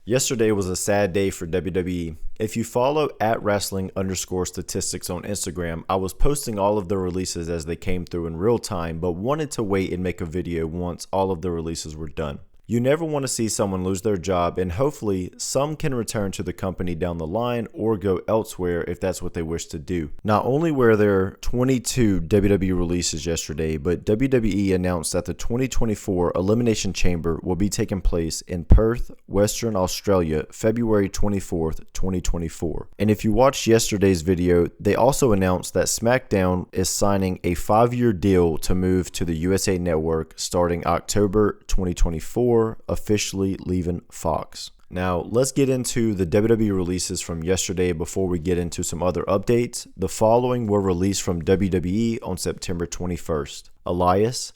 Yesterday was a sad day for WWE. If you follow @wrestling_statistics on Instagram, I was posting all of the releases as they came through in real time, but wanted to wait and make a video once all of the releases were done. You never want to see someone lose their job, and hopefully some can return to the company down the line or go elsewhere if that's what they wish to do. Not only were there 22 WWE releases yesterday, but WWE announced that the 2024 Elimination Chamber will be taking place in Perth, Western Australia, February 24th, 2024. And if you watched yesterday's video, they also announced that SmackDown is signing a 5-year deal to move to the USA Network starting October 2024. Officially leaving Fox. Now, let's get into the WWE releases from yesterday before we get into some other updates. The following were released from WWE on September 21st. Elias,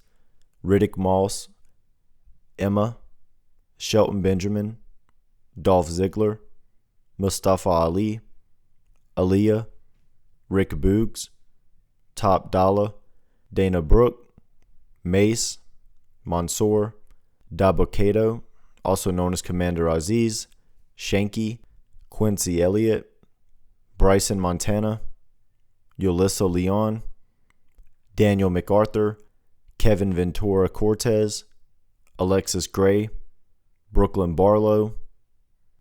Riddick Moss, Emma, Shelton Benjamin, Dolph Ziggler, Mustafa Ali, Elias, Rick Boogs, Top Dolla, Dana Brooke, Mace, Mansoor, Dabba-Kato, also known as Commander Aziz, Shanky, Quincy Elliott, Bryson Montana, Yulissa Leon, Daniel MacArthur, Kevin Ventura Cortez, Alexis Gray, Brooklyn Barlow,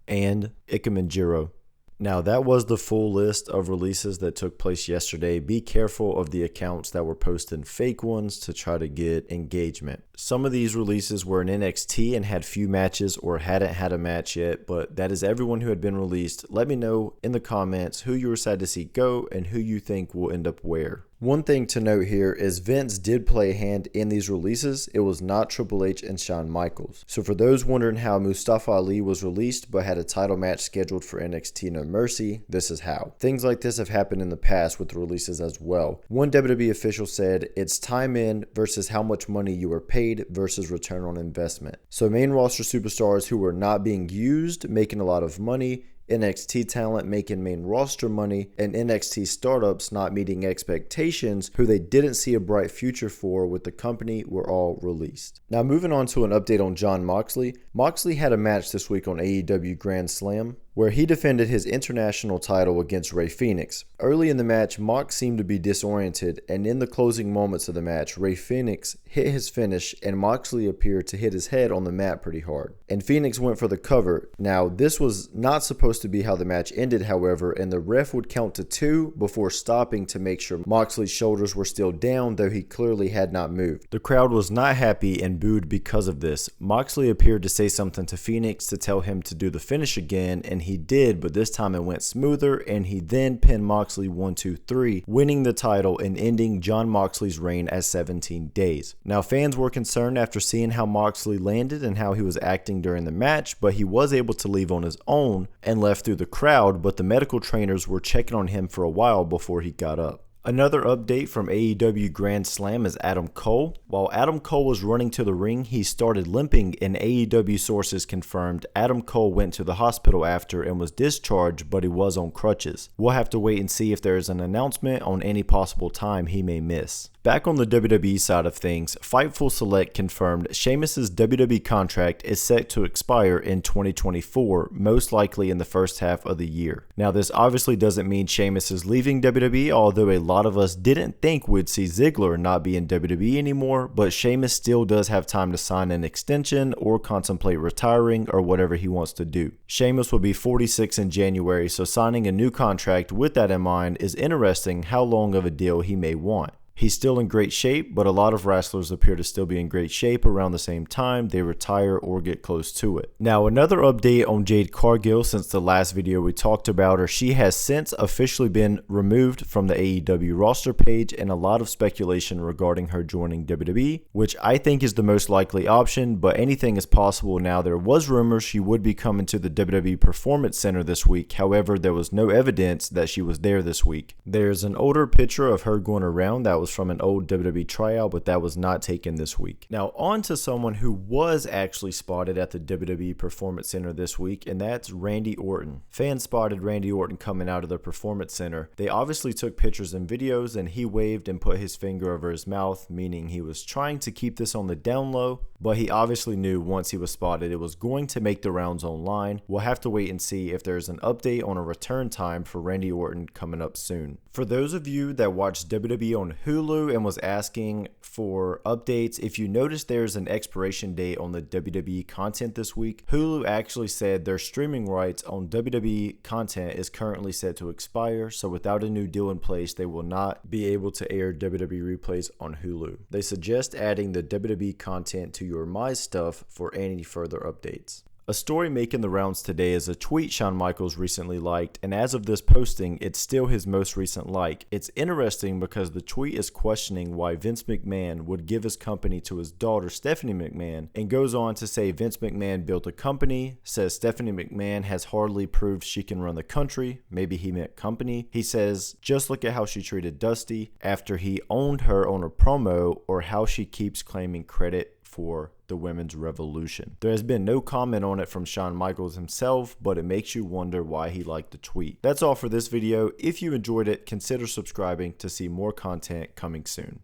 and Ikemen Jiro. Now, that was the full list of releases that took place yesterday. Be careful of the accounts that were posting fake ones to try to get engagement. Some of these releases were in NXT and had few matches or hadn't had a match yet, but that is everyone who had been released. Let me know in the comments who you were sad to see go and who you think will end up where. One thing to note here is Vince did play a hand in these releases. It was not Triple H and Shawn Michaels. So for those wondering how Mustafa Ali was released but had a title match scheduled for NXT No Mercy, this is how. Things like this have happened in the past with releases as well. One WWE official said it's time in versus how much money you were paid versus return on investment. So main roster superstars who were not being used, making a lot of money, NXT talent making main roster money, and NXT startups not meeting expectations who they didn't see a bright future for with the company were all released. Now moving on to an update on Jon Moxley. Moxley had a match this week on AEW Grand Slam where he defended his international title against Rey Fenix. Early in the match, Mox seemed to be disoriented, and in the closing moments of the match, Rey Fenix hit his finish and Moxley appeared to hit his head on the mat pretty hard. And Fenix went for the cover. Now, this was not supposed to be how the match ended, however, and the ref would count to 2 before stopping to make sure Moxley's shoulders were still down, though he clearly had not moved. The crowd was not happy and booed because of this. Moxley appeared to say something to Fenix to tell him to do the finish again, and he did, but this time it went smoother, and he then pinned Moxley 1-2-3, winning the title and ending Jon Moxley's reign at 17 days. Now, fans were concerned after seeing how Moxley landed and how he was acting during the match, but he was able to leave on his own and left through the crowd, but the medical trainers were checking on him for a while before he got up. Another update from AEW Grand Slam is Adam Cole. While Adam Cole was running to the ring, he started limping, and AEW sources confirmed Adam Cole went to the hospital after and was discharged, but he was on crutches. We'll have to wait and see if there is an announcement on any possible time he may miss. Back on the WWE side of things, Fightful Select confirmed Sheamus' WWE contract is set to expire in 2024, most likely in the first half of the year. Now, this obviously doesn't mean Sheamus is leaving WWE, although a lot of us didn't think we'd see Ziggler not be in WWE anymore, but Sheamus still does have time to sign an extension or contemplate retiring or whatever he wants to do. Sheamus will be 46 in January, so signing a new contract with that in mind is interesting how long of a deal he may want. He's still in great shape, but a lot of wrestlers appear to still be in great shape around the same time they retire or get close to it. Now, another update on Jade Cargill since the last video we talked about her. She has since officially been removed from the AEW roster page, and a lot of speculation regarding her joining WWE, which I think is the most likely option, but anything is possible now. There was rumors she would be coming to the WWE Performance Center this week. However, there was no evidence that she was there this week. There's an older picture of her going around that was from an old WWE tryout, but that was not taken this week. Now, on to someone who was actually spotted at the WWE Performance Center this week, and that's Randy Orton. Fans spotted Randy Orton coming out of the Performance Center. They obviously took pictures and videos, and he waved and put his finger over his mouth, meaning he was trying to keep this on the down low. but he obviously knew once he was spotted it was going to make the rounds online. We'll have to wait and see if there's an update on a return time for Randy Orton coming up soon. For those of you that watched WWE on Hulu and was asking for updates, if you notice there's an expiration date on the WWE content this week, Hulu actually said their streaming rights on WWE content is currently set to expire, so without a new deal in place, they will not be able to air WWE replays on Hulu. They suggest adding the WWE content to your My Stuff for any further updates. A story making the rounds today is a tweet Shawn Michaels recently liked, and as of this posting, it's still his most recent like. It's interesting because the tweet is questioning why Vince McMahon would give his company to his daughter Stephanie McMahon, and goes on to say Vince McMahon built a company, says Stephanie McMahon has hardly proved she can run the country, maybe he meant company. He says, just look at how she treated Dusty after he owned her on a promo, or how she keeps claiming credit for the women's revolution. There has been no comment on it from Shawn Michaels himself, but it makes you wonder why he liked the tweet. That's all for this video. If you enjoyed it, consider subscribing to see more content coming soon.